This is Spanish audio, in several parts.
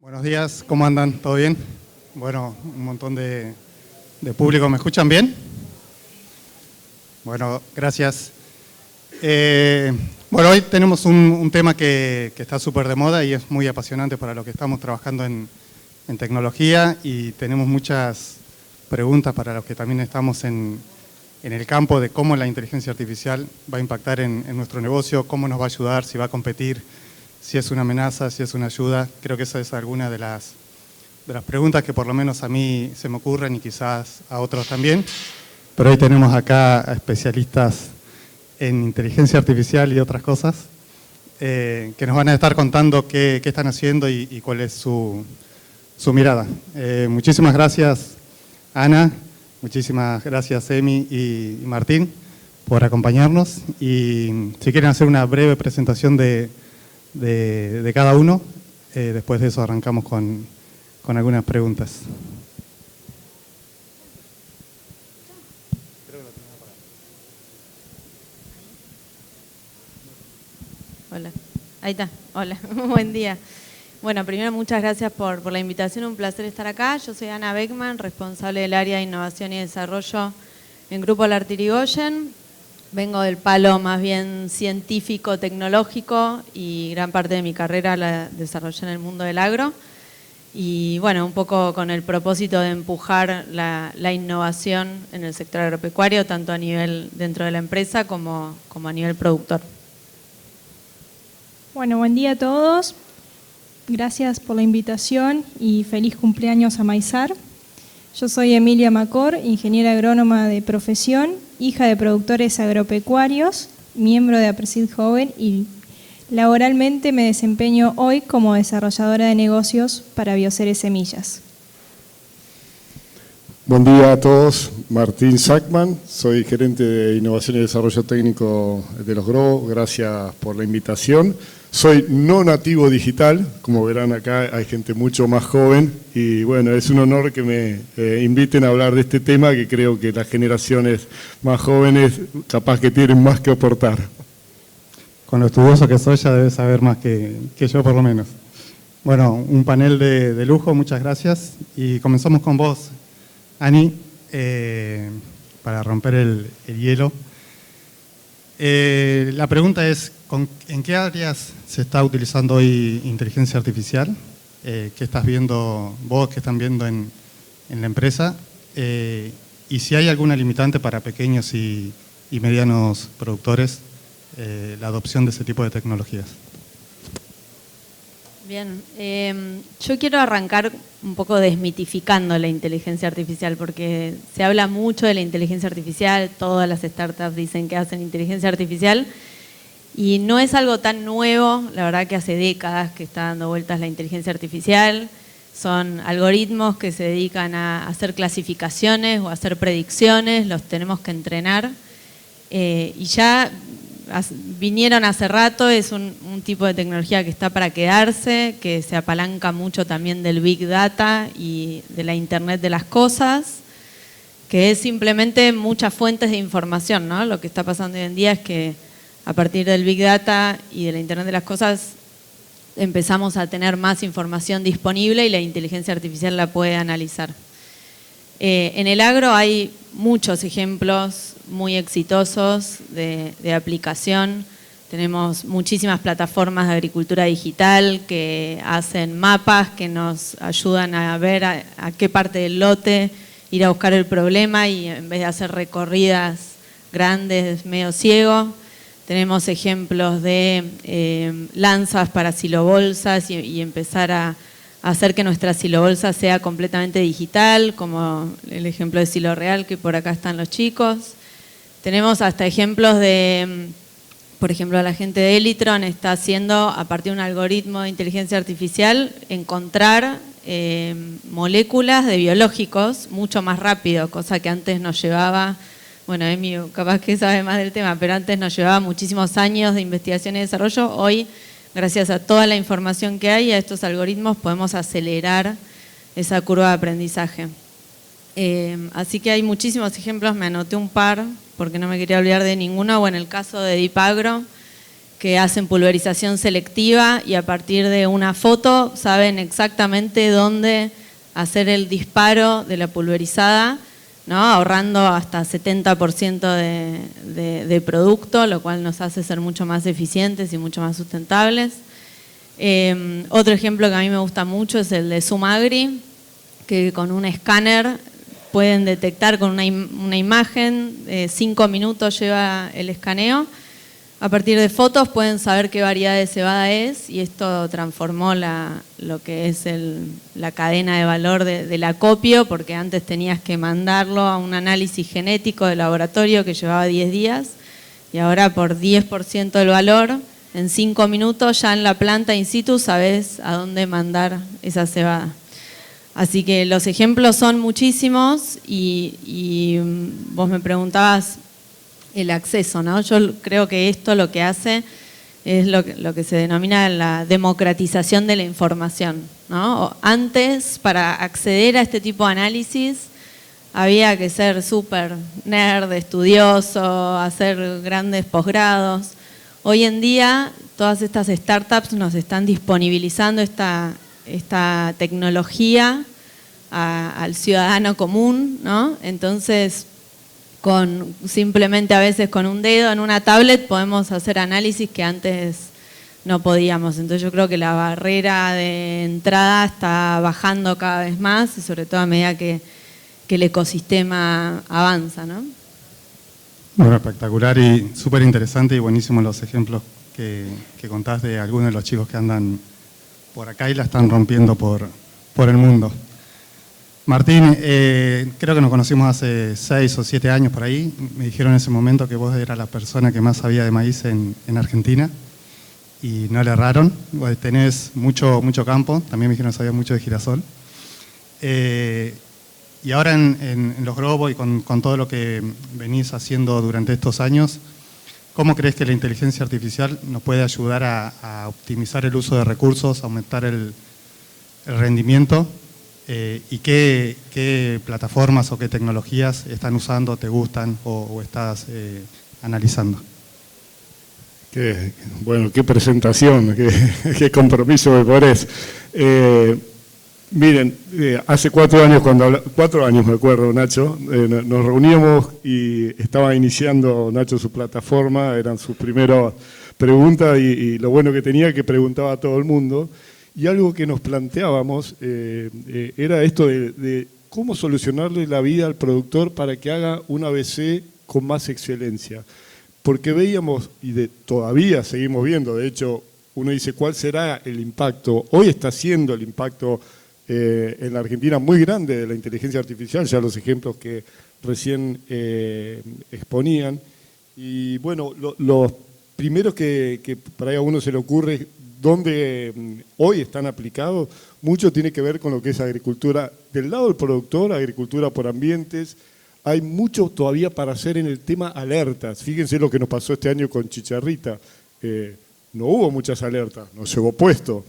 Buenos días, ¿cómo andan? ¿Todo bien? Bueno, un montón de público. ¿Me escuchan bien? Bueno, gracias. Bueno, hoy tenemos un tema que está súper de moda y es muy apasionante para los que estamos trabajando en tecnología, y tenemos muchas preguntas para los que también estamos en el campo de cómo la inteligencia artificial va a impactar en nuestro negocio, cómo nos va a ayudar, si va a competir, si es una amenaza, si es una ayuda. Creo que esa es alguna de las preguntas que por lo menos a mí se me ocurren y quizás a otros también. Pero hoy tenemos acá a especialistas en inteligencia artificial y otras cosas que nos van a estar contando qué están haciendo y cuál es su mirada. Muchísimas gracias, Ana, muchísimas gracias, Emi y Martín, por acompañarnos. Y si quieren hacer una breve presentación de cada uno, después de eso arrancamos con algunas preguntas. Hola, ahí está, hola, buen día. Bueno, primero muchas gracias por la invitación, un placer estar acá. Yo soy Ana Beckman, responsable del área de innovación y desarrollo en Grupo Lartirigoyen. Vengo del palo más bien científico, tecnológico, y gran parte de mi carrera la desarrollé en el mundo del agro. Y bueno, un poco con el propósito de empujar la innovación en el sector agropecuario, tanto a nivel dentro de la empresa como a nivel productor. Bueno, buen día a todos. Gracias por la invitación y feliz cumpleaños a Maizar. Yo soy Emilia Macor, ingeniera agrónoma de profesión, hija de productores agropecuarios, miembro de Apresid Joven, y laboralmente me desempeño hoy como desarrolladora de negocios para Bioceres Semillas. Buen día a todos, Martín Sackman, soy gerente de Innovación y Desarrollo Técnico de los GRO, gracias por la invitación. Soy no nativo digital, como verán acá hay gente mucho más joven, y bueno, es un honor que me inviten a hablar de este tema, que creo que las generaciones más jóvenes capaz que tienen más que aportar. Con lo estudioso que soy ya debes saber más que yo por lo menos. Bueno, un panel de lujo, muchas gracias, y comenzamos con vos, Ani, para romper el hielo. La pregunta es, ¿en qué áreas se está utilizando hoy inteligencia artificial? ¿Qué estás viendo vos, qué están viendo en la empresa? Y si hay alguna limitante para pequeños y medianos productores, la adopción de ese tipo de tecnologías. Bien, yo quiero arrancar un poco desmitificando la inteligencia artificial, porque se habla mucho de la inteligencia artificial, todas las startups dicen que hacen inteligencia artificial, y no es algo tan nuevo. La verdad que hace décadas que está dando vueltas la inteligencia artificial. Son algoritmos que se dedican a hacer clasificaciones o a hacer predicciones, los tenemos que entrenar, y ya vinieron hace rato. Es un tipo de tecnología que está para quedarse, que se apalanca mucho también del Big Data y de la Internet de las cosas, que es simplemente muchas fuentes de información, ¿no? Lo que está pasando hoy en día es que a partir del Big Data y de la Internet de las cosas empezamos a tener más información disponible y la inteligencia artificial la puede analizar. En el agro hay muchos ejemplos muy exitosos de aplicación. Tenemos muchísimas plataformas de agricultura digital que hacen mapas que nos ayudan a ver a qué parte del lote ir a buscar el problema, y en vez de hacer recorridas grandes, medio ciego. Tenemos ejemplos de lanzas para silobolsas y empezar a hacer que nuestra silobolsa sea completamente digital, como el ejemplo de Silo Real, que por acá están los chicos. Tenemos hasta ejemplos de, por ejemplo, la gente de Elitron está haciendo, a partir de un algoritmo de inteligencia artificial, encontrar moléculas de biológicos mucho más rápido, cosa que antes nos llevaba, bueno, Emi capaz que sabe más del tema, pero antes nos llevaba muchísimos años de investigación y desarrollo. Hoy, gracias a toda la información que hay, a estos algoritmos, podemos acelerar esa curva de aprendizaje. Así que hay muchísimos ejemplos, me anoté un par porque no me quería olvidar de ninguno. O en el caso de Deep Agro, que hacen pulverización selectiva y a partir de una foto saben exactamente dónde hacer el disparo de la pulverizada, ¿no? Ahorrando hasta 70% de producto, lo cual nos hace ser mucho más eficientes y mucho más sustentables. Otro ejemplo que a mí me gusta mucho es el de Sumagri, que con un escáner pueden detectar con una imagen, 5 minutos lleva el escaneo. A partir de fotos pueden saber qué variedad de cebada es y esto transformó lo que es la cadena de valor del acopio, porque antes tenías que mandarlo a un análisis genético de laboratorio que llevaba 10 días y ahora por 10% del valor, en 5 minutos ya en la planta in situ sabes a dónde mandar esa cebada. Así que los ejemplos son muchísimos y vos me preguntabas el acceso, ¿no? Yo creo que esto lo que hace es lo que se denomina la democratización de la información, ¿no? Antes, para acceder a este tipo de análisis, había que ser súper nerd, estudioso, hacer grandes posgrados. Hoy en día, todas estas startups nos están disponibilizando esta tecnología al ciudadano común, ¿no? Entonces, simplemente a veces con un dedo en una tablet podemos hacer análisis que antes no podíamos. Entonces yo creo que la barrera de entrada está bajando cada vez más y sobre todo a medida que el ecosistema avanza, ¿no? Bueno, espectacular y súper interesante y buenísimos los ejemplos que contás de algunos de los chicos que andan por acá y la están rompiendo por el mundo. Martín, creo que nos conocimos hace 6 o 7 años por ahí. Me dijeron en ese momento que vos eras la persona que más sabía de maíz en Argentina y no le erraron. Vos tenés mucho campo, también me dijeron que sabías mucho de girasol. Y ahora en los Grobo y con todo lo que venís haciendo durante estos años, ¿cómo crees que la inteligencia artificial nos puede ayudar a optimizar el uso de recursos, aumentar el rendimiento? ¿Y qué plataformas o qué tecnologías están usando, te gustan o estás analizando? Bueno, qué presentación, qué compromiso me ponés. Miren, hace 4 años, 4 años me acuerdo, Nacho, nos reuníamos y estaba iniciando Nacho su plataforma, eran sus primeras preguntas y lo bueno que tenía que preguntaba a todo el mundo. Y algo que nos planteábamos era esto de cómo solucionarle la vida al productor para que haga un ABC con más excelencia. Porque veíamos, y todavía seguimos viendo, de hecho, uno dice, ¿cuál será el impacto? Hoy está siendo el impacto en la Argentina muy grande de la inteligencia artificial, ya los ejemplos que recién exponían. Y bueno, los primeros que para ahí a uno se le ocurre, donde hoy están aplicados, mucho tiene que ver con lo que es agricultura del lado del productor, agricultura por ambientes. Hay mucho todavía para hacer en el tema alertas. Fíjense lo que nos pasó este año con Chicharrita. No hubo muchas alertas, nos llevó puesto.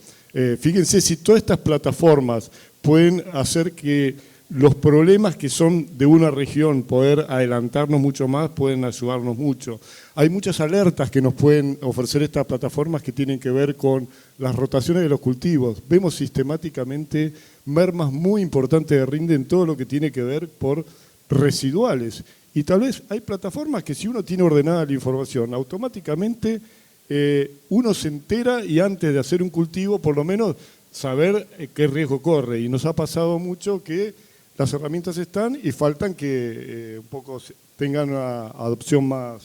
Fíjense si todas estas plataformas pueden hacer que los problemas que son de una región, poder adelantarnos mucho más, pueden ayudarnos mucho. Hay muchas alertas que nos pueden ofrecer estas plataformas que tienen que ver con las rotaciones de los cultivos. Vemos sistemáticamente mermas muy importantes de rinde en todo lo que tiene que ver por residuales. Y tal vez hay plataformas que si uno tiene ordenada la información, automáticamente uno se entera y antes de hacer un cultivo, por lo menos saber qué riesgo corre. Y nos ha pasado mucho que las herramientas están y faltan que un poco tengan una adopción más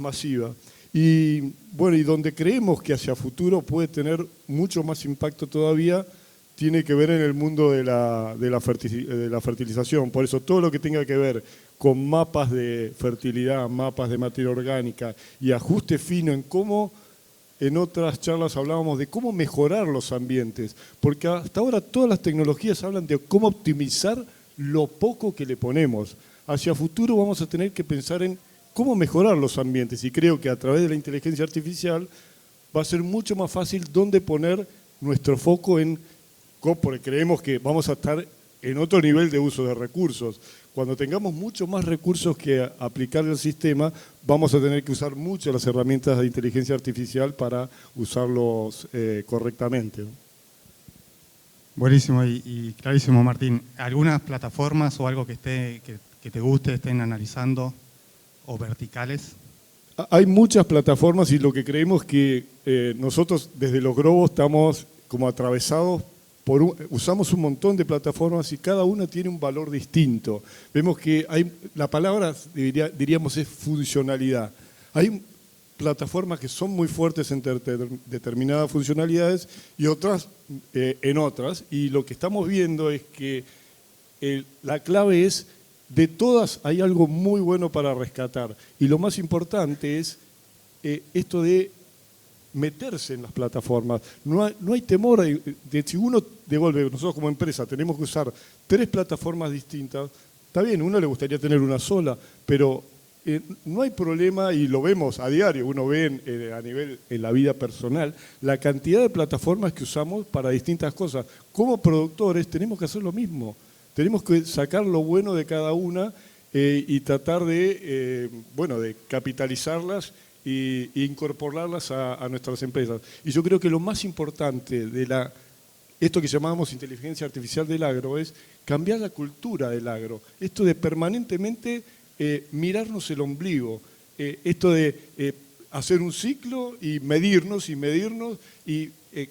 masiva. Y bueno, y donde creemos que hacia futuro puede tener mucho más impacto todavía, tiene que ver en el mundo de la fertilización. Por eso todo lo que tenga que ver con mapas de fertilidad, mapas de materia orgánica y ajuste fino en cómo, en otras charlas hablábamos de cómo mejorar los ambientes, porque hasta ahora todas las tecnologías hablan de cómo optimizar lo poco que le ponemos. Hacia futuro vamos a tener que pensar en cómo mejorar los ambientes y creo que a través de la inteligencia artificial va a ser mucho más fácil dónde poner nuestro foco porque creemos que vamos a estar en otro nivel de uso de recursos. Cuando tengamos mucho más recursos que aplicar al sistema, vamos a tener que usar mucho las herramientas de inteligencia artificial para usarlos correctamente. Buenísimo y clarísimo, Martín. ¿Algunas plataformas o algo que te guste, estén analizando, o verticales? Hay muchas plataformas y lo que creemos que nosotros desde los Grobo estamos como atravesados usamos un montón de plataformas y cada una tiene un valor distinto. Vemos que la palabra diríamos es funcionalidad. Hay plataformas que son muy fuertes en determinadas funcionalidades y otras en otras, y lo que estamos viendo es que la clave es, de todas hay algo muy bueno para rescatar, y lo más importante es esto de meterse en las plataformas. No hay temor de si uno devuelve, nosotros como empresa tenemos que usar 3 plataformas distintas, está bien, a uno le gustaría tener una sola, pero no hay problema, y lo vemos a diario, uno ve a nivel en la vida personal, la cantidad de plataformas que usamos para distintas cosas. Como productores tenemos que hacer lo mismo, tenemos que sacar lo bueno de cada una y tratar de capitalizarlas e incorporarlas a nuestras empresas. Y yo creo que lo más importante de esto que llamamos inteligencia artificial del agro es cambiar la cultura del agro, esto de permanentemente mirarnos el ombligo, esto de hacer un ciclo y medirnos y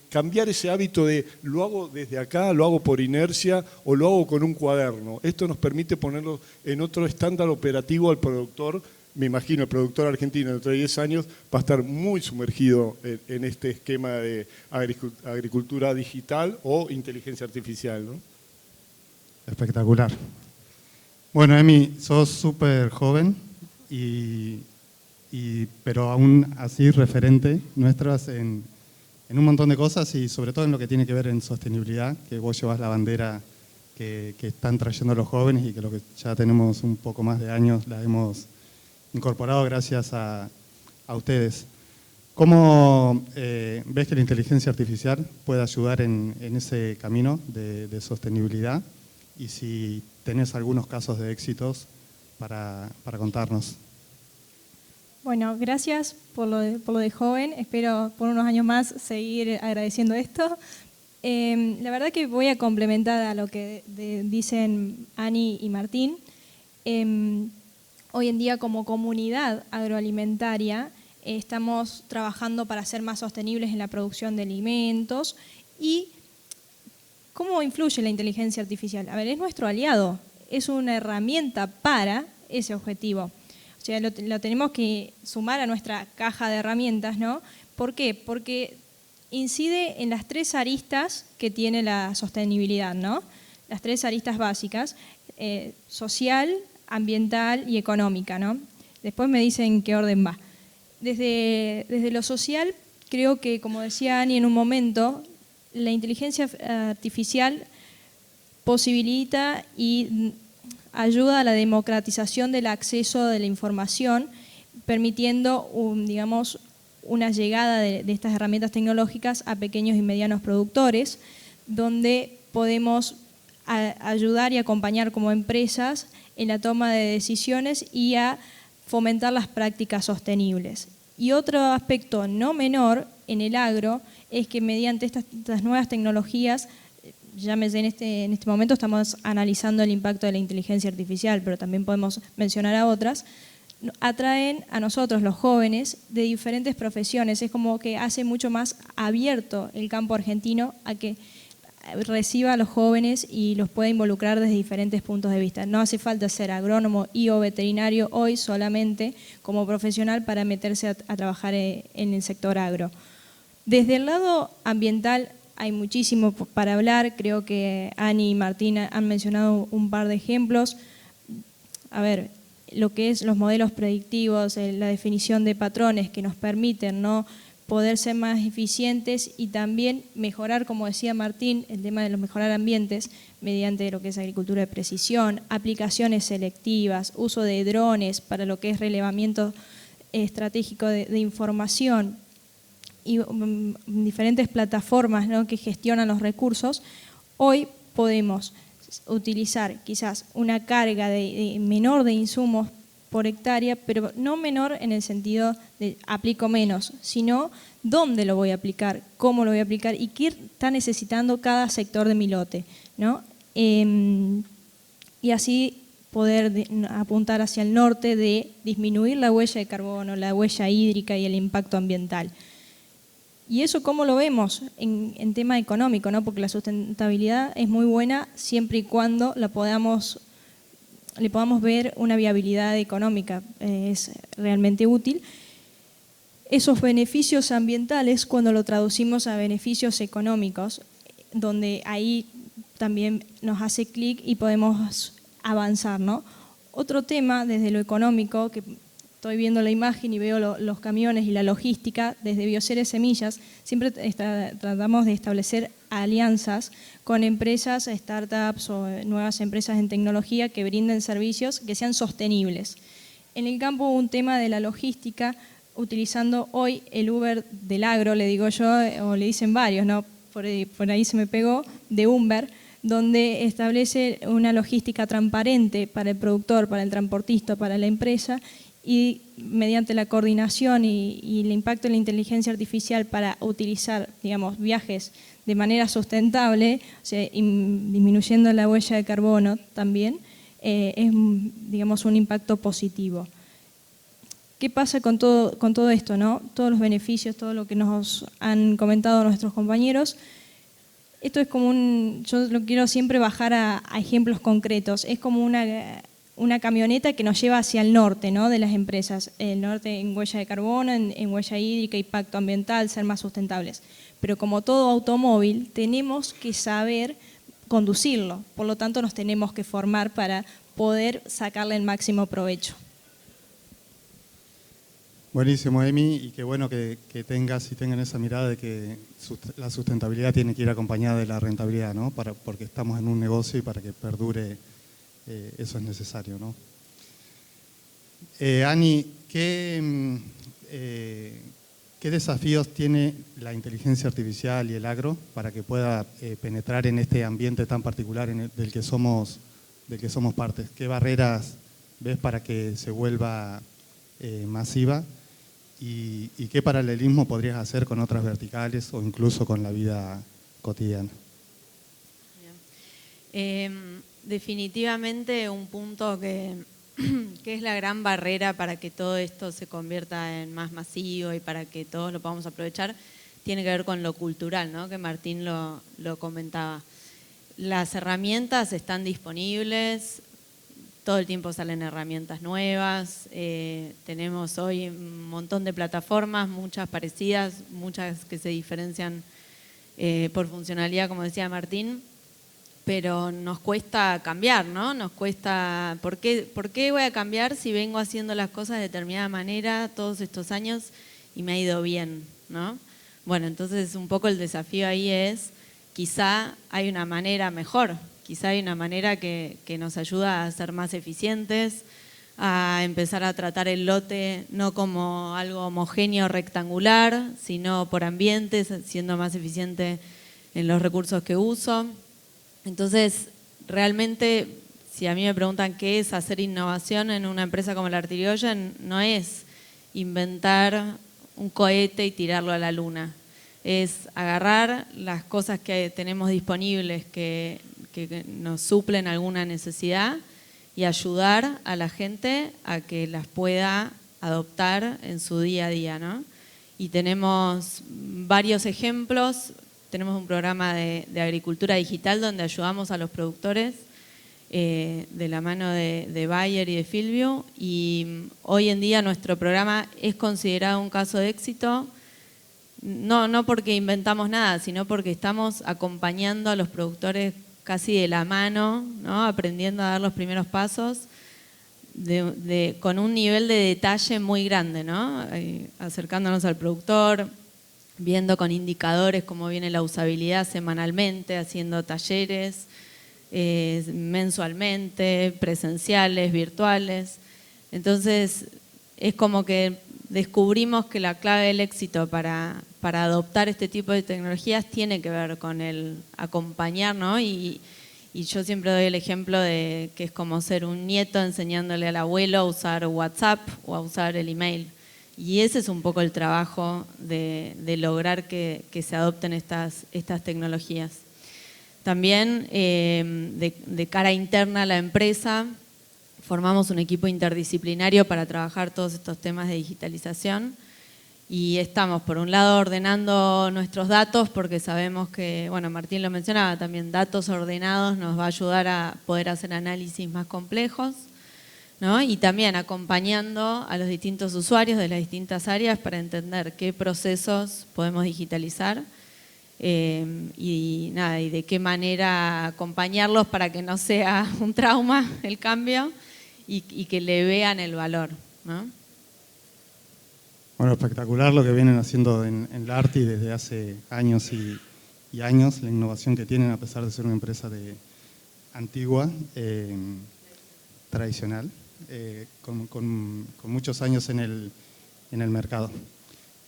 cambiar ese hábito de lo hago desde acá, lo hago por inercia o lo hago con un cuaderno. Esto nos permite ponerlo en otro estándar operativo al productor. Me imagino el productor argentino dentro de 10 años va a estar muy sumergido en este esquema de agricultura digital o inteligencia artificial, ¿no? Espectacular. Bueno, Emi, sos súper joven, pero aún así referente nuestras en un montón de cosas, y sobre todo en lo que tiene que ver en sostenibilidad, que vos llevas la bandera que están trayendo los jóvenes, y que lo que ya tenemos un poco más de años la hemos incorporado gracias a ustedes. ¿Cómo ves que la inteligencia artificial puede ayudar en ese camino de sostenibilidad? Y si tenés algunos casos de éxitos para contarnos. Bueno, gracias por lo de joven. Espero por unos años más seguir agradeciendo esto. La verdad que voy a complementar a lo que dicen Ani y Martín. Hoy en día, como comunidad agroalimentaria, estamos trabajando para ser más sostenibles en la producción de alimentos. ¿Y cómo influye la inteligencia artificial? A ver, es nuestro aliado, es una herramienta para ese objetivo. O sea, lo tenemos que sumar a nuestra caja de herramientas, ¿no? ¿Por qué? Porque incide en las 3 aristas que tiene la sostenibilidad, ¿no? Las 3 aristas básicas, social, ambiental y económica, ¿no? Después me dicen en qué orden va. Desde lo social, creo que, como decía Ani en un momento, la inteligencia artificial posibilita y ayuda a la democratización del acceso de la información, permitiendo, una llegada de estas herramientas tecnológicas a pequeños y medianos productores, donde podemos ayudar y acompañar como empresas en la toma de decisiones y a fomentar las prácticas sostenibles. Y otro aspecto no menor en el agro es que mediante estas nuevas tecnologías, llámese en este momento estamos analizando el impacto de la inteligencia artificial, pero también podemos mencionar a otras, atraen a nosotros los jóvenes de diferentes profesiones. Es como que hace mucho más abierto el campo argentino a que reciba a los jóvenes y los pueda involucrar desde diferentes puntos de vista. No hace falta ser agrónomo o veterinario hoy solamente como profesional para meterse a trabajar en el sector agro. Desde el lado ambiental hay muchísimo para hablar. Creo que Ani y Martín han mencionado un par de ejemplos. A ver, lo que es los modelos predictivos, la definición de patrones que nos permiten, ¿no?, poder ser más eficientes y también mejorar, como decía Martín, el tema de los mejorar ambientes mediante lo que es agricultura de precisión, aplicaciones selectivas, uso de drones para lo que es relevamiento estratégico de información y diferentes plataformas, ¿no?, que gestionan los recursos. Hoy podemos utilizar quizás una carga menor de insumos por hectárea, pero no menor en el sentido de aplico menos, sino dónde lo voy a aplicar, cómo lo voy a aplicar y qué está necesitando cada sector de mi lote, ¿no? Y así poder apuntar hacia el norte de disminuir la huella de carbono, la huella hídrica y el impacto ambiental. ¿Y eso cómo lo vemos en tema económico, ¿no? Porque la sustentabilidad es muy buena siempre y cuando le podamos ver una viabilidad económica, es realmente útil. Esos beneficios ambientales, cuando lo traducimos a beneficios económicos, donde ahí también nos hace clic y podemos avanzar, ¿no? Otro tema desde lo económico, que estoy viendo la imagen y veo los camiones y la logística, desde Bioceres Semillas, siempre tratamos de establecer alianzas con empresas, startups o nuevas empresas en tecnología que brinden servicios que sean sostenibles. En el campo un tema de la logística, utilizando hoy el Uber del agro, le digo yo, o le dicen varios, ¿no? Por ahí se me pegó, de Uber, donde establece una logística transparente para el productor, para el transportista, para la empresa, y mediante la coordinación y el impacto de la inteligencia artificial para utilizar, digamos, viajes de manera sustentable, o sea, disminuyendo la huella de carbono también, es, digamos, un impacto positivo. ¿Qué pasa con todo esto, no? Todos los beneficios, todo lo que nos han comentado nuestros compañeros. Esto es como yo lo quiero siempre bajar a ejemplos concretos. Es como una camioneta que nos lleva hacia el norte, ¿no? De las empresas. El norte en huella de carbono, en huella hídrica, impacto ambiental, ser más sustentables. Pero como todo automóvil, tenemos que saber conducirlo. Por lo tanto, nos tenemos que formar para poder sacarle el máximo provecho. Buenísimo, Emi, y qué bueno que tengan esa mirada de que la sustentabilidad tiene que ir acompañada de la rentabilidad, ¿no? Porque estamos en un negocio y para que perdure eso es necesario, ¿no? Ani, ¿qué desafíos tiene la inteligencia artificial y el agro para que pueda penetrar en este ambiente tan particular del que somos parte? ¿Qué barreras ves para que se vuelva masiva? ¿Y qué paralelismo podrías hacer con otras verticales o incluso con la vida cotidiana? Definitivamente un punto que es la gran barrera para que todo esto se convierta en más masivo y para que todos lo podamos aprovechar, tiene que ver con lo cultural, ¿no? Que Martín lo comentaba. Las herramientas están disponibles, todo el tiempo salen herramientas nuevas, tenemos hoy un montón de plataformas, muchas parecidas, muchas que se diferencian por funcionalidad, como decía Martín, pero nos cuesta cambiar, ¿no? Nos cuesta, ¿por qué voy a cambiar si vengo haciendo las cosas de determinada manera todos estos años y me ha ido bien, ¿no? Bueno, entonces un poco el desafío ahí es, quizá hay una manera mejor, quizá hay una manera que nos ayuda a ser más eficientes, a empezar a tratar el lote no como algo homogéneo rectangular, sino por ambientes, siendo más eficiente en los recursos que uso. Entonces, realmente, si a mí me preguntan qué es hacer innovación en una empresa como la Artirigoyen, no es inventar un cohete y tirarlo a la luna. Es agarrar las cosas que tenemos disponibles que nos suplen alguna necesidad y ayudar a la gente a que las pueda adoptar en su día a día, ¿no? Y tenemos varios ejemplos. Tenemos un programa de agricultura digital donde ayudamos a los productores de la mano de Bayer y de Fieldview, y hoy en día nuestro programa es considerado un caso de éxito, no porque inventamos nada, sino porque estamos acompañando a los productores casi de la mano, ¿no? Aprendiendo a dar los primeros pasos con un nivel de detalle muy grande, ¿no? Acercándonos al productor, viendo con indicadores cómo viene la usabilidad semanalmente, haciendo talleres mensualmente, presenciales, virtuales. Entonces, es como que descubrimos que la clave del éxito para adoptar este tipo de tecnologías tiene que ver con el acompañar, ¿no? y Y yo siempre doy el ejemplo de que es como ser un nieto enseñándole al abuelo a usar WhatsApp o a usar el email. Y ese es un poco el trabajo de lograr que se adopten estas tecnologías. También de cara interna a la empresa, formamos un equipo interdisciplinario para trabajar todos estos temas de digitalización y estamos, por un lado, ordenando nuestros datos porque sabemos que, bueno, Martín lo mencionaba también, datos ordenados nos va a ayudar a poder hacer análisis más complejos, ¿no? Y también acompañando a los distintos usuarios de las distintas áreas para entender qué procesos podemos digitalizar y de qué manera acompañarlos para que no sea un trauma el cambio y que le vean el valor, ¿no? Bueno, espectacular lo que vienen haciendo en la ARTI desde hace años y años, la innovación que tienen a pesar de ser una empresa antigua, tradicional, con muchos años en el mercado.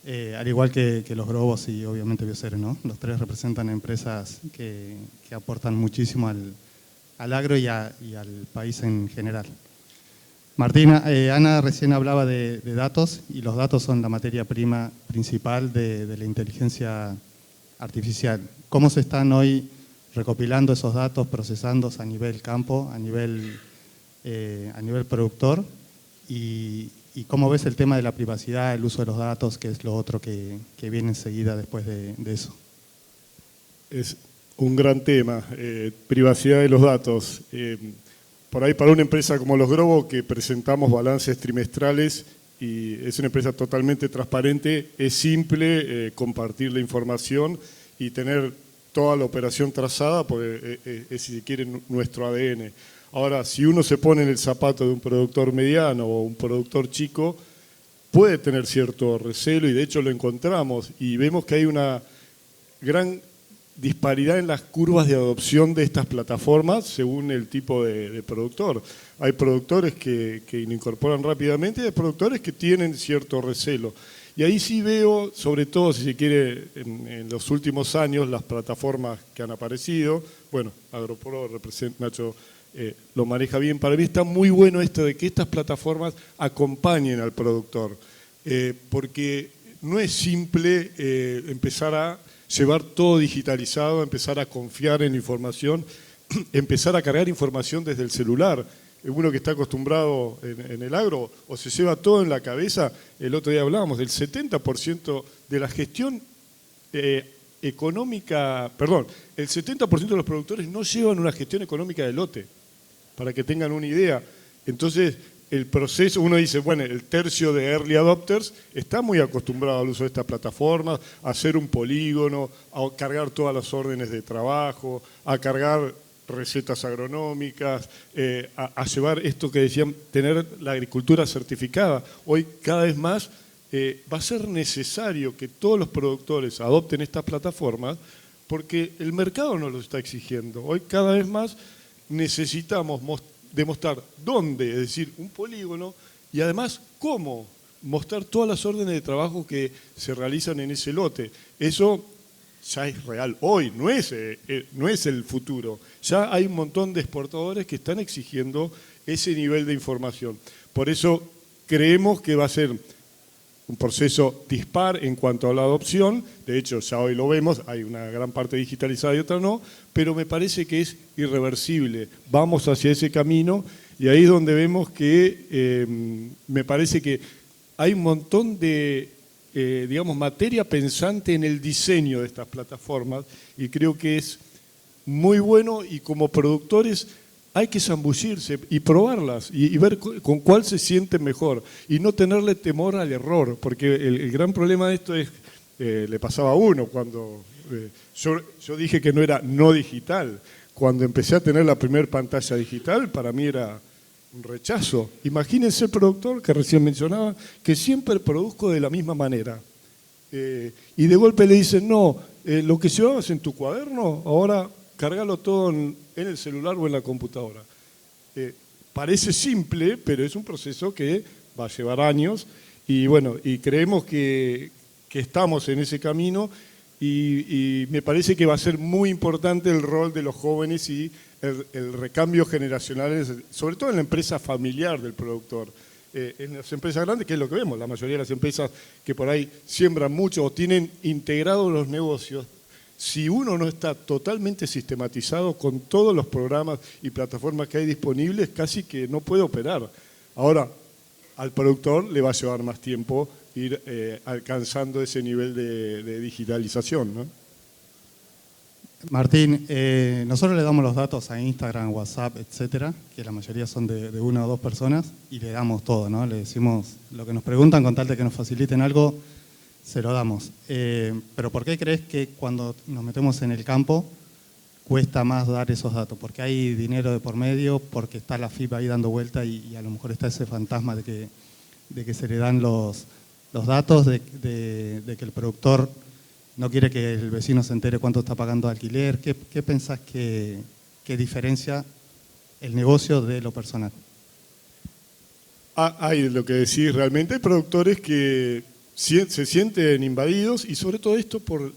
Al igual que los Grobos y obviamente Biocero, ¿no? Los tres representan empresas que aportan muchísimo al agro y al país en general. Martina, Ana recién hablaba de datos y los datos son la materia prima principal de la inteligencia artificial. ¿Cómo se están hoy recopilando esos datos, procesándolos a nivel campo, a nivel productor? ¿Y cómo ves el tema de la privacidad, el uso de los datos, que es lo otro que viene enseguida después de eso? Es un gran tema, privacidad de los datos. Por ahí para una empresa como Los Grobo, que presentamos balances trimestrales y es una empresa totalmente transparente, es simple compartir la información y tener toda la operación trazada, porque es, si se quiere, nuestro ADN. Ahora, si uno se pone en el zapato de un productor mediano o un productor chico, puede tener cierto recelo y de hecho lo encontramos y vemos que hay una gran disparidad en las curvas de adopción de estas plataformas según el tipo de productor. Hay productores que incorporan rápidamente y hay productores que tienen cierto recelo. Y ahí sí veo, sobre todo, si se quiere, en los últimos años, las plataformas que han aparecido. Bueno, AgroPro, Nacho lo maneja bien. Para mí está muy bueno esto de que estas plataformas acompañen al productor, porque no es simple empezar a llevar todo digitalizado, empezar a confiar en la información, empezar a cargar información desde el celular. Uno que está acostumbrado en el agro o se lleva todo en la cabeza, el otro día hablábamos del 70% de la gestión económica, perdón, el 70% de los productores no llevan una gestión económica de lote, para que tengan una idea. Entonces, el proceso, uno dice, bueno, el tercio de early adopters está muy acostumbrado al uso de esta plataforma, a hacer un polígono, a cargar todas las órdenes de trabajo, a cargar recetas agronómicas, a llevar esto que decían, tener la agricultura certificada. Hoy cada vez más va a ser necesario que todos los productores adopten estas plataformas porque el mercado nos lo está exigiendo. Hoy cada vez más necesitamos demostrar dónde, es decir, un polígono, y además cómo mostrar todas las órdenes de trabajo que se realizan en ese lote. Eso ya es real hoy, no es el futuro. Ya hay un montón de exportadores que están exigiendo ese nivel de información. Por eso creemos que va a ser un proceso dispar en cuanto a la adopción. De hecho, ya hoy lo vemos, hay una gran parte digitalizada y otra no, pero me parece que es irreversible. Vamos hacia ese camino y ahí es donde vemos que me parece que hay un montón de, digamos, materia pensante en el diseño de estas plataformas y creo que es muy bueno y como productores hay que zambullirse y probarlas y ver con cuál se siente mejor y no tenerle temor al error, porque el gran problema de esto es, le pasaba a uno cuando yo dije que no era no digital. Cuando empecé a tener la primera pantalla digital, para mí era un rechazo. Imagínense el productor que recién mencionaba, que siempre produzco de la misma manera. Y de golpe le dicen, no, lo que llevabas en tu cuaderno, ahora cargalo todo en el celular o en la computadora. Parece simple, pero es un proceso que va a llevar años y bueno, y creemos que estamos en ese camino y me parece que va a ser muy importante el rol de los jóvenes y el recambio generacional, sobre todo en la empresa familiar del productor. En las empresas grandes, que es lo que vemos, la mayoría de las empresas que por ahí siembran mucho o tienen integrados los negocios, si uno no está totalmente sistematizado con todos los programas y plataformas que hay disponibles, casi que no puede operar. Ahora, al productor le va a llevar más tiempo ir alcanzando ese nivel de digitalización, ¿no? Martín, nosotros le damos los datos a Instagram, WhatsApp, etcétera, que la mayoría son de una o dos personas, y le damos todo, ¿no? Le decimos lo que nos preguntan, con tal de que nos faciliten algo, se lo damos. Pero ¿por qué crees que cuando nos metemos en el campo cuesta más dar esos datos? Porque hay dinero de por medio, porque está la FIP ahí dando vuelta y a lo mejor está ese fantasma de que se le dan los datos, de que el productor no quiere que el vecino se entere cuánto está pagando de alquiler. ¿Qué pensás que diferencia el negocio de lo personal? Hay lo que decís realmente, hay productores que se sienten invadidos y sobre todo esto por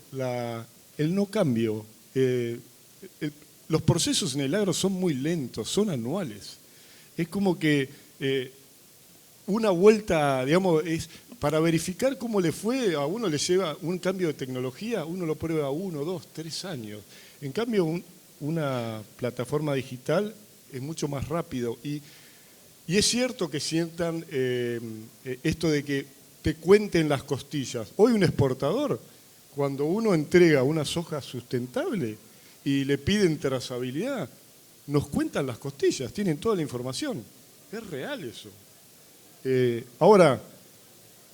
el no cambio. Los procesos en el agro son muy lentos, son anuales. Es como que una vuelta, digamos, para verificar cómo le fue, a uno le lleva un cambio de tecnología, uno lo prueba 1, 2, 3 años. En cambio, una plataforma digital es mucho más rápido. Y es cierto que sientan esto de que te cuenten las costillas. Hoy un exportador, cuando uno entrega una soja sustentable y le piden trazabilidad, nos cuentan las costillas, tienen toda la información. Es real eso. Ahora,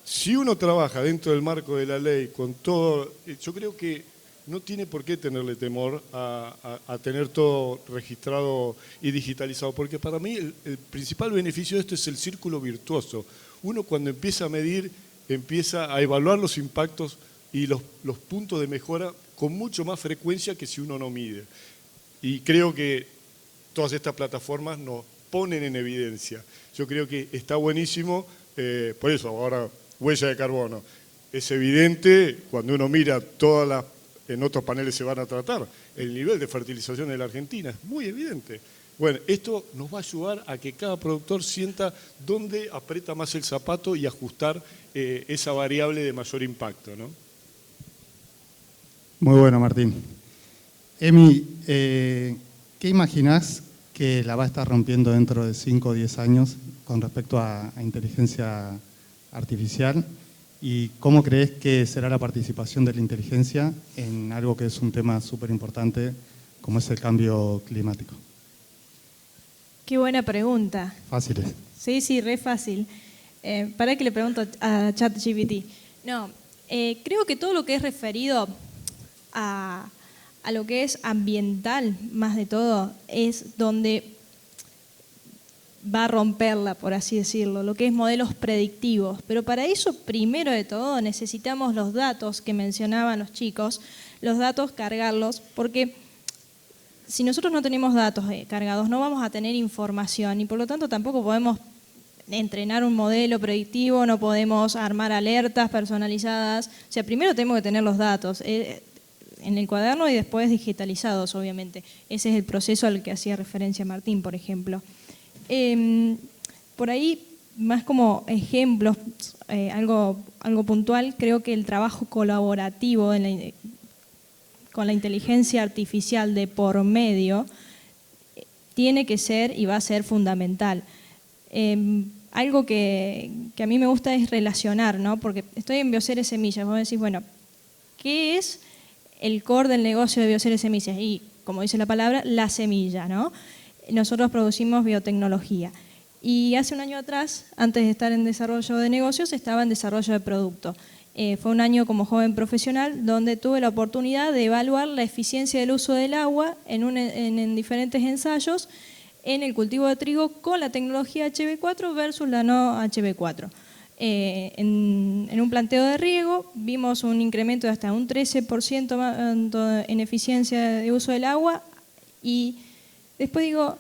si uno trabaja dentro del marco de la ley con todo, yo creo que no tiene por qué tenerle temor a tener todo registrado y digitalizado, porque para mí el principal beneficio de esto es el círculo virtuoso. Uno cuando empieza a medir, empieza a evaluar los impactos y los puntos de mejora con mucho más frecuencia que si uno no mide. Y creo que todas estas plataformas nos ponen en evidencia. Yo creo que está buenísimo, por eso ahora huella de carbono. Es evidente cuando uno mira todas las, en otros paneles se van a tratar, el nivel de fertilización en la Argentina es muy evidente. Bueno, esto nos va a ayudar a que cada productor sienta dónde aprieta más el zapato y ajustar esa variable de mayor impacto, ¿no? Muy bueno, Martín. Emi, ¿qué imaginás que la va a estar rompiendo dentro de 5 o 10 años con respecto a inteligencia artificial? ¿Y cómo crees que será la participación de la inteligencia en algo que es un tema súper importante como es el cambio climático? Qué buena pregunta. Fáciles. Sí, re fácil. Para que le pregunto a ChatGPT. No, creo que todo lo que es referido a lo que es ambiental, más de todo, es donde va a romperla, por así decirlo, lo que es modelos predictivos. Pero para eso, primero de todo, necesitamos los datos que mencionaban los chicos, los datos cargarlos, porque si nosotros no tenemos datos cargados, no vamos a tener información y por lo tanto tampoco podemos entrenar un modelo predictivo, no podemos armar alertas personalizadas. O sea, primero tenemos que tener los datos en el cuaderno y después digitalizados, obviamente. Ese es el proceso al que hacía referencia Martín, por ejemplo. Por ahí, más como ejemplos, algo puntual, creo que el trabajo colaborativo con la inteligencia artificial de por medio tiene que ser y va a ser fundamental. Algo que a mí me gusta es relacionar, ¿no? Porque estoy en Bioceres Semillas, vos decís, bueno, ¿qué es el core del negocio de Bioceres Semillas? Y, como dice la palabra, la semilla, ¿no? Nosotros producimos biotecnología. Y hace un año atrás, antes de estar en desarrollo de negocios, estaba en desarrollo de producto. Fue un año como joven profesional donde tuve la oportunidad de evaluar la eficiencia del uso del agua en diferentes ensayos en el cultivo de trigo con la tecnología HB4 versus la no HB4. En un planteo de riego vimos un incremento de hasta un 13% en eficiencia de uso del agua y después digo,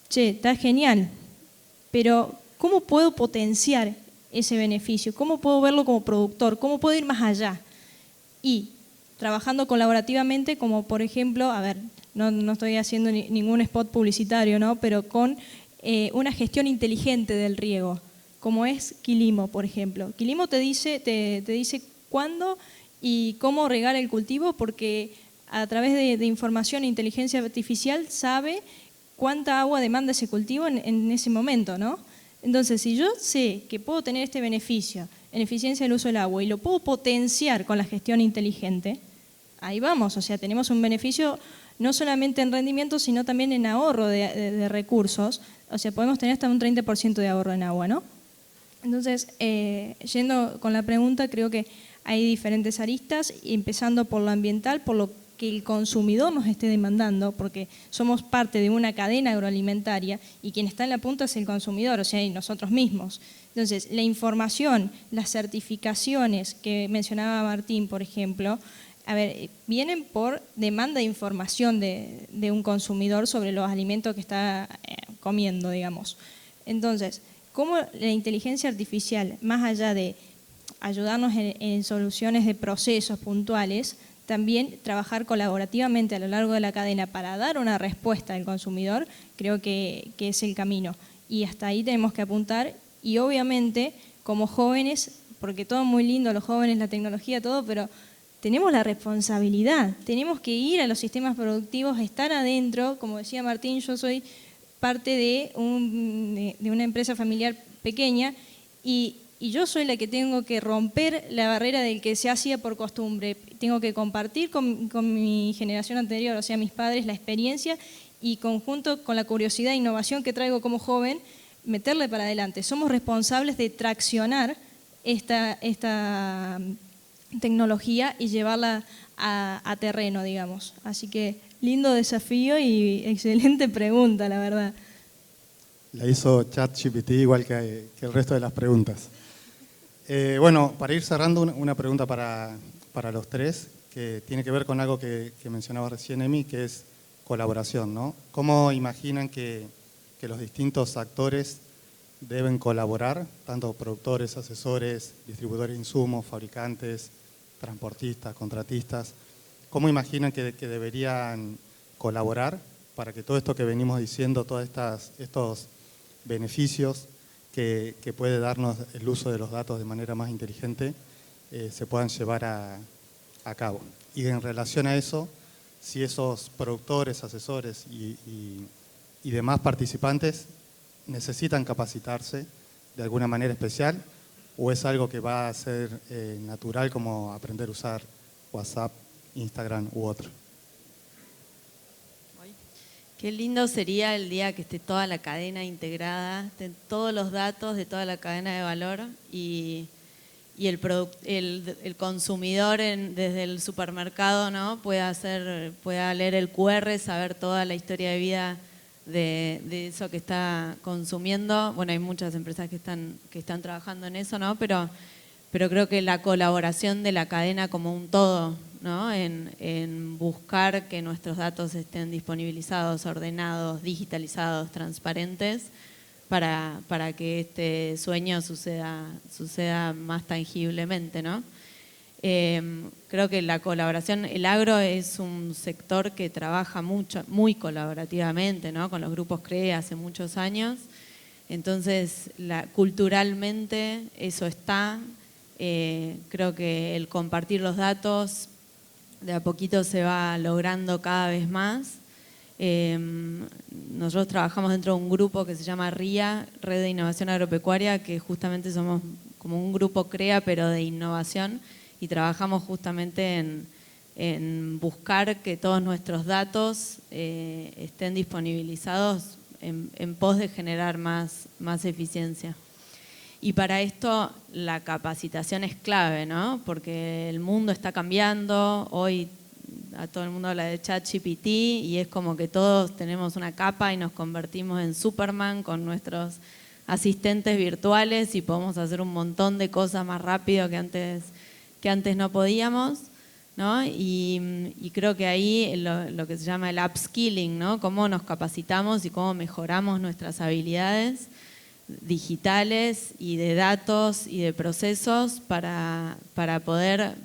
che, está genial, pero ¿cómo puedo potenciar ese beneficio? ¿Cómo puedo verlo como productor? ¿Cómo puedo ir más allá? Y trabajando colaborativamente, como por ejemplo, a ver, no estoy haciendo ningún spot publicitario, ¿no? Pero con una gestión inteligente del riego, como es Quilimo, por ejemplo. Quilimo te dice cuándo y cómo regar el cultivo, porque a través de información e inteligencia artificial sabe cuánta agua demanda ese cultivo en ese momento, ¿no? Entonces, si yo sé que puedo tener este beneficio en eficiencia del uso del agua y lo puedo potenciar con la gestión inteligente, ahí vamos, o sea, tenemos un beneficio no solamente en rendimiento, sino también en ahorro de recursos, o sea, podemos tener hasta un 30% de ahorro en agua, ¿no? Entonces, yendo con la pregunta, creo que hay diferentes aristas, empezando por lo ambiental, por lo que el consumidor nos esté demandando, porque somos parte de una cadena agroalimentaria y quien está en la punta es el consumidor, o sea, y nosotros mismos. Entonces, la información, las certificaciones que mencionaba Martín, por ejemplo, a ver, vienen por demanda de información de un consumidor sobre los alimentos que está comiendo, digamos. Entonces, ¿cómo la inteligencia artificial, más allá de ayudarnos en soluciones de procesos puntuales, también trabajar colaborativamente a lo largo de la cadena para dar una respuesta al consumidor, creo que es el camino. Y hasta ahí tenemos que apuntar y obviamente como jóvenes, porque todo muy lindo, los jóvenes, la tecnología, todo, pero tenemos la responsabilidad, tenemos que ir a los sistemas productivos, estar adentro, como decía Martín, yo soy parte de una empresa familiar pequeña y yo soy la que tengo que romper la barrera del que se hacía por costumbre. Tengo que compartir con mi generación anterior, o sea, mis padres, la experiencia y conjunto con la curiosidad e innovación que traigo como joven, meterle para adelante. Somos responsables de traccionar esta tecnología y llevarla a terreno, digamos. Así que lindo desafío y excelente pregunta, la verdad. La hizo ChatGPT igual que el resto de las preguntas. Bueno, para ir cerrando, una pregunta para los tres, que tiene que ver con algo que mencionaba recién Emi, que es colaboración, ¿no? ¿Cómo imaginan que los distintos actores deben colaborar, tanto productores, asesores, distribuidores de insumos, fabricantes, transportistas, contratistas? ¿Cómo imaginan que deberían colaborar para que todo esto que venimos diciendo, todos estos beneficios que puede darnos el uso de los datos de manera más inteligente, se puedan llevar a cabo? Y en relación a eso, si esos productores, asesores y demás participantes necesitan capacitarse de alguna manera especial, o es algo que va a ser natural, como aprender a usar WhatsApp, Instagram u otro. Qué lindo sería el día que esté toda la cadena integrada, estén todos los datos de toda la cadena de valor y el consumidor desde el supermercado, ¿no? pueda leer el QR, saber toda la historia de vida de eso que está consumiendo. Bueno, hay muchas empresas que están trabajando en eso, ¿no? Pero creo que la colaboración de la cadena como un todo, ¿no? En buscar que nuestros datos estén disponibilizados, ordenados, digitalizados, transparentes, para que este sueño suceda más tangiblemente, ¿no? Creo que la colaboración, el agro es un sector que trabaja muy colaborativamente, ¿no? Con los grupos CRE hace muchos años. Entonces, culturalmente eso está. Creo que el compartir los datos de a poquito se va logrando cada vez más. Nosotros trabajamos dentro de un grupo que se llama RIA, Red de Innovación Agropecuaria, que justamente somos como un grupo CREA, pero de innovación, y trabajamos justamente en buscar que todos nuestros datos estén disponibilizados en pos de generar más eficiencia. Y para esto la capacitación es clave, ¿no? Porque el mundo está cambiando, hoy a todo el mundo habla de ChatGPT y es como que todos tenemos una capa y nos convertimos en Superman con nuestros asistentes virtuales y podemos hacer un montón de cosas más rápido que antes no podíamos, ¿no? Y creo que ahí lo que se llama el upskilling, ¿no? Cómo nos capacitamos y cómo mejoramos nuestras habilidades digitales y de datos y de procesos para poder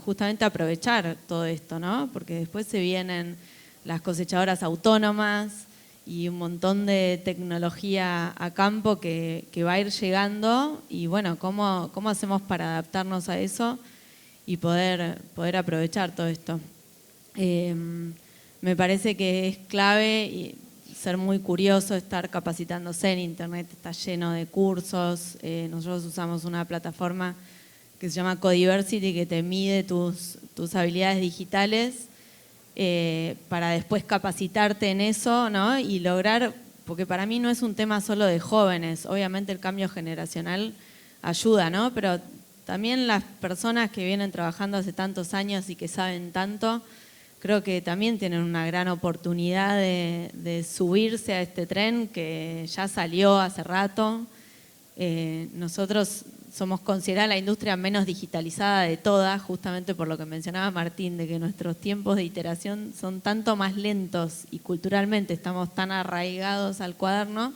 justamente aprovechar todo esto, ¿no? Porque después se vienen las cosechadoras autónomas y un montón de tecnología a campo que va a ir llegando y bueno, ¿cómo hacemos para adaptarnos a eso y poder aprovechar todo esto? Me parece que es clave ser muy curioso, estar capacitándose en internet, está lleno de cursos. Nosotros usamos una plataforma que se llama Codiversity, que te mide tus habilidades digitales para después capacitarte en eso, ¿no? Y lograr, porque para mí no es un tema solo de jóvenes, obviamente el cambio generacional ayuda, ¿no? Pero también las personas que vienen trabajando hace tantos años y que saben tanto, creo que también tienen una gran oportunidad de subirse a este tren que ya salió hace rato. Nosotros somos consideradas la industria menos digitalizada de todas, justamente por lo que mencionaba Martín, de que nuestros tiempos de iteración son tanto más lentos y culturalmente estamos tan arraigados al cuaderno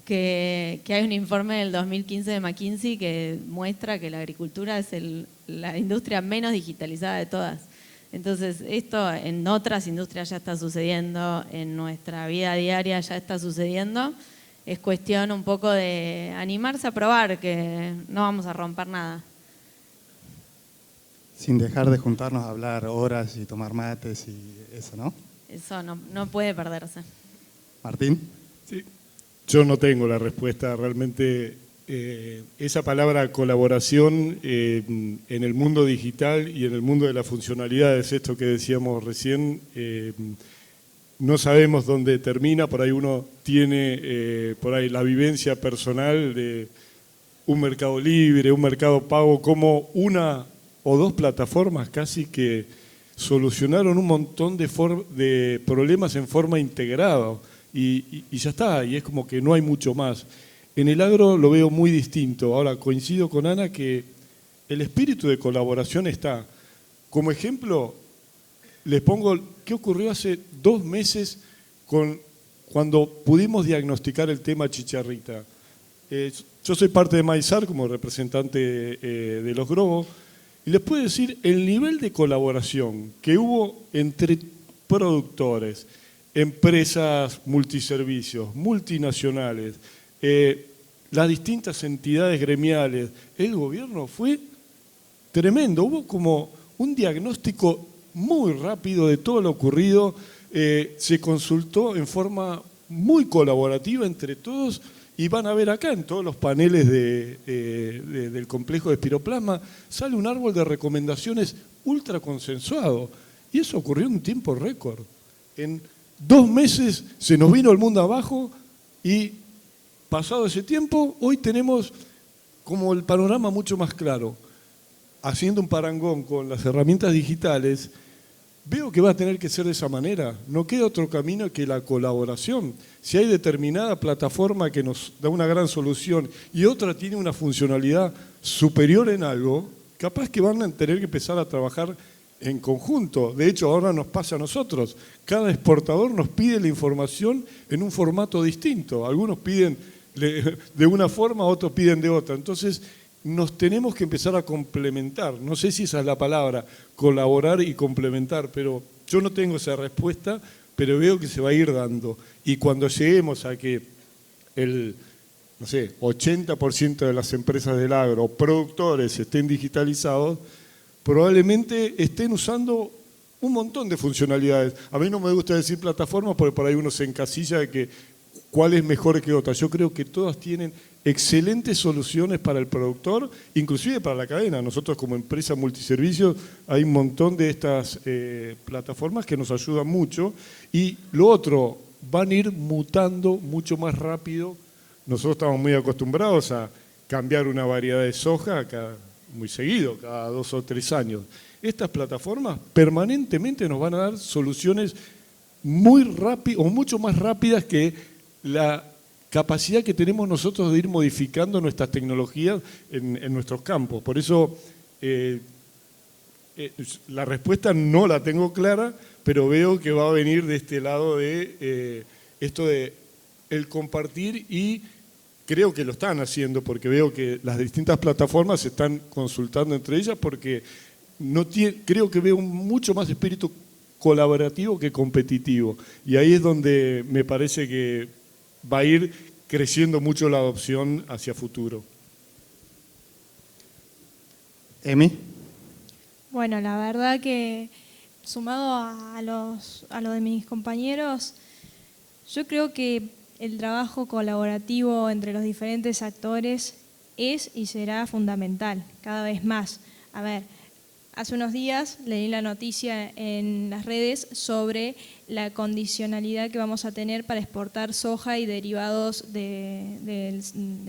que hay un informe del 2015 de McKinsey que muestra que la agricultura es la industria menos digitalizada de todas. Entonces, esto en otras industrias ya está sucediendo, en nuestra vida diaria ya está sucediendo. Es cuestión un poco de animarse a probar, que no vamos a romper nada. Sin dejar de juntarnos a hablar horas y tomar mates y eso, ¿no? Eso no puede perderse. Martín. Sí. Yo no tengo la respuesta, realmente esa palabra colaboración en el mundo digital y en el mundo de las funcionalidades, esto que decíamos recién, no sabemos dónde termina, por ahí uno tiene por ahí la vivencia personal de un mercado libre, un mercado pago, como una o dos plataformas casi que solucionaron un montón de problemas en forma integrada y ya está, y es como que no hay mucho más. En el agro lo veo muy distinto. Ahora, coincido con Ana que el espíritu de colaboración está. Como ejemplo, les pongo qué ocurrió hace 2 meses cuando pudimos diagnosticar el tema chicharrita. Yo soy parte de Maizar como representante de los Grobo y les puedo decir el nivel de colaboración que hubo entre productores, empresas multiservicios, multinacionales, las distintas entidades gremiales, el gobierno fue tremendo. Hubo como un diagnóstico muy rápido de todo lo ocurrido, se consultó en forma muy colaborativa entre todos y van a ver acá en todos los paneles del complejo de Espiroplasma sale un árbol de recomendaciones ultra consensuado y eso ocurrió en un tiempo récord. En 2 meses se nos vino el mundo abajo y pasado ese tiempo hoy tenemos como el panorama mucho más claro. Haciendo un parangón con las herramientas digitales, veo que va a tener que ser de esa manera. No queda otro camino que la colaboración. Si hay determinada plataforma que nos da una gran solución y otra tiene una funcionalidad superior en algo, capaz que van a tener que empezar a trabajar en conjunto. De hecho, ahora nos pasa a nosotros. Cada exportador nos pide la información en un formato distinto. Algunos piden de una forma, otros piden de otra. Entonces, nos tenemos que empezar a complementar. No sé si esa es la palabra, colaborar y complementar, pero yo no tengo esa respuesta, pero veo que se va a ir dando. Y cuando lleguemos a que el 80% de las empresas del agro, productores, estén digitalizados, probablemente estén usando un montón de funcionalidades. A mí no me gusta decir plataformas porque por ahí uno se encasilla de que cuál es mejor que otra. Yo creo que todas tienen excelentes soluciones para el productor, inclusive para la cadena. Nosotros como empresa multiservicios hay un montón de estas plataformas que nos ayudan mucho. Y lo otro, van a ir mutando mucho más rápido. Nosotros estamos muy acostumbrados a cambiar una variedad de soja muy seguido, cada 2 o 3 años. Estas plataformas permanentemente nos van a dar soluciones muy rápidas o mucho más rápidas que la capacidad que tenemos nosotros de ir modificando nuestras tecnologías en nuestros campos. Por eso la respuesta no la tengo clara, pero veo que va a venir de este lado de esto de el compartir y creo que lo están haciendo porque veo que las distintas plataformas se están consultando entre ellas porque creo que veo mucho más espíritu colaborativo que competitivo. Y ahí es donde me parece que va a ir creciendo mucho la adopción hacia futuro. Emi. Bueno, la verdad que sumado a lo de mis compañeros, yo creo que el trabajo colaborativo entre los diferentes actores es y será fundamental, cada vez más. A ver, hace unos días leí la noticia en las redes sobre la condicionalidad que vamos a tener para exportar soja y derivados de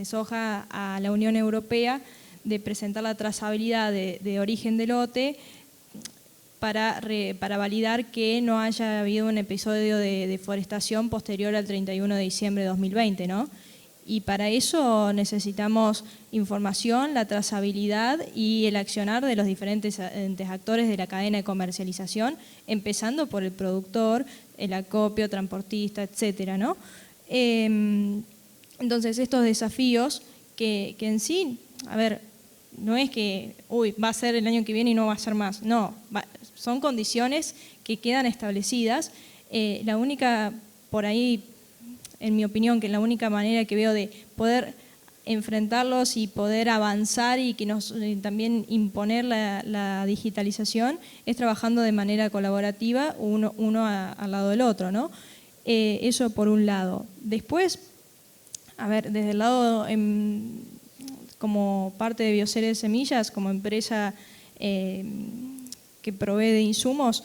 soja a la Unión Europea, de presentar la trazabilidad de origen del lote para validar que no haya habido un episodio de deforestación posterior al 31 de diciembre de 2020, ¿no? Y para eso necesitamos información, la trazabilidad y el accionar de los diferentes actores de la cadena de comercialización, empezando por el productor, el acopio, transportista, etcétera, ¿no? Entonces, estos desafíos que en sí, a ver, no es que, va a ser el año que viene y no va a ser más, no, son condiciones que quedan establecidas. La única, por ahí, en mi opinión, que la única manera que veo de poder enfrentarlos y poder avanzar y que nos también imponer la digitalización es trabajando de manera colaborativa uno al lado del otro, ¿no? Eso por un lado. Después, a ver, desde el lado, como parte de Bioceres Semillas, como empresa que provee de insumos,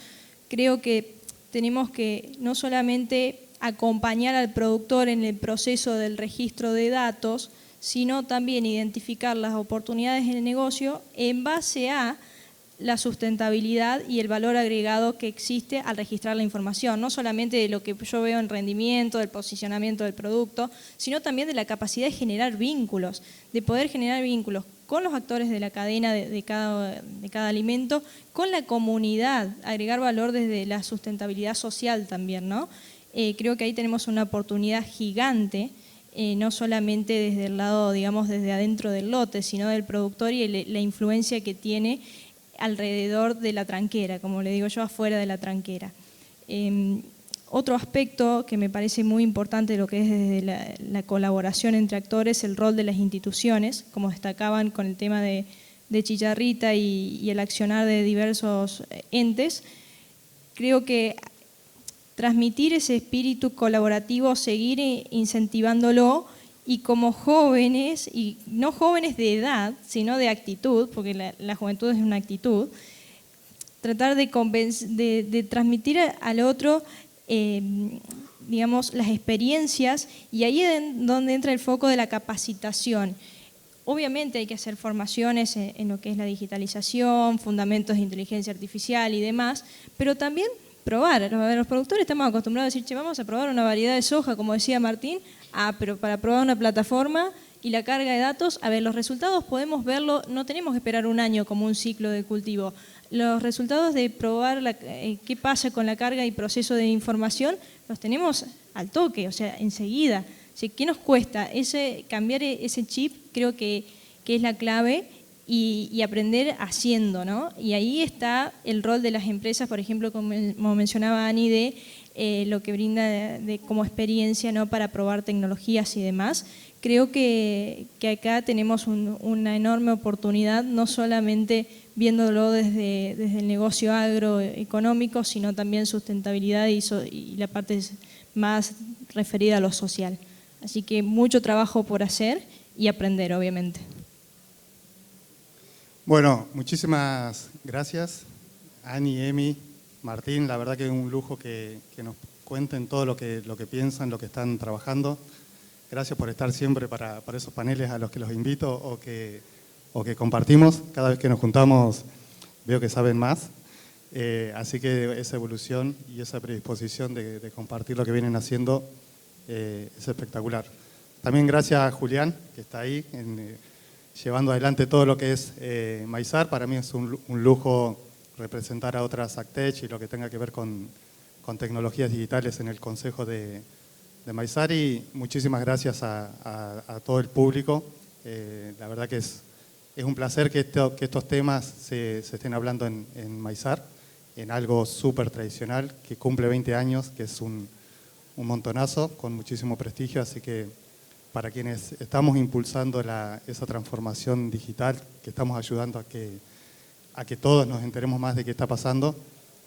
creo que tenemos que no solamente acompañar al productor en el proceso del registro de datos, sino también identificar las oportunidades en el negocio en base a la sustentabilidad y el valor agregado que existe al registrar la información, no solamente de lo que yo veo en rendimiento, del posicionamiento del producto, sino también de la capacidad de generar vínculos, de poder generar vínculos con los actores de la cadena de cada alimento, con la comunidad, agregar valor desde la sustentabilidad social también, ¿no? Creo que ahí tenemos una oportunidad gigante, no solamente desde el lado, digamos, desde adentro del lote, sino del productor y la influencia que tiene alrededor de la tranquera, como le digo yo, afuera de la tranquera. Otro aspecto que me parece muy importante de lo que es desde la colaboración entre actores, el rol de las instituciones, como destacaban con el tema de Chicharrita y el accionar de diversos entes. Creo que transmitir ese espíritu colaborativo, seguir incentivándolo y como jóvenes, y no jóvenes de edad, sino de actitud, porque la juventud es una actitud, tratar de transmitir al otro, digamos, las experiencias, y ahí es donde entra el foco de la capacitación. Obviamente hay que hacer formaciones en lo que es la digitalización, fundamentos de inteligencia artificial y demás, pero también probar. Los productores estamos acostumbrados a decir, che, vamos a probar una variedad de soja, como decía Martín, pero para probar una plataforma y la carga de datos, a ver, los resultados podemos verlo, no tenemos que esperar un año como un ciclo de cultivo. Los resultados de probar qué pasa con la carga y proceso de información, los tenemos al toque, o sea, enseguida. O sea, ¿qué nos cuesta? Cambiar ese chip creo que es la clave. Y aprender haciendo, ¿no? Y ahí está el rol de las empresas, por ejemplo, como mencionaba Ani, de lo que brinda como experiencia, ¿no?, para probar tecnologías y demás. Creo que acá tenemos una enorme oportunidad, no solamente viéndolo desde el negocio agroeconómico, sino también sustentabilidad y la parte más referida a lo social. Así que mucho trabajo por hacer y aprender, obviamente. Bueno, muchísimas gracias, Ani, Emi, Martín. La verdad que es un lujo que nos cuenten todo lo que piensan, lo que están trabajando. Gracias por estar siempre para esos paneles a los que los invito o que compartimos. Cada vez que nos juntamos veo que saben más. Así que esa evolución y esa predisposición de compartir lo que vienen haciendo es espectacular. También gracias a Julián, que está ahí llevando adelante todo lo que es Maizar. Para mí es un lujo representar a otras AgTech y lo que tenga que ver con tecnologías digitales en el Consejo de Maizar. Y muchísimas gracias a todo el público. La verdad que es Es un placer que estos temas se estén hablando en Maizar, en algo súper tradicional, que cumple 20 años, que es un montonazo, con muchísimo prestigio, así que para quienes estamos impulsando esa transformación digital, que estamos ayudando a que todos nos enteremos más de qué está pasando,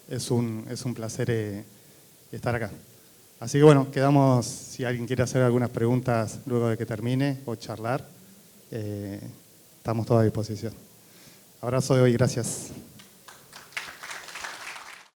es un placer estar acá. Así que bueno, quedamos, si alguien quiere hacer algunas preguntas luego de que termine o charlar, estamos todos a disposición. Abrazo de hoy, gracias.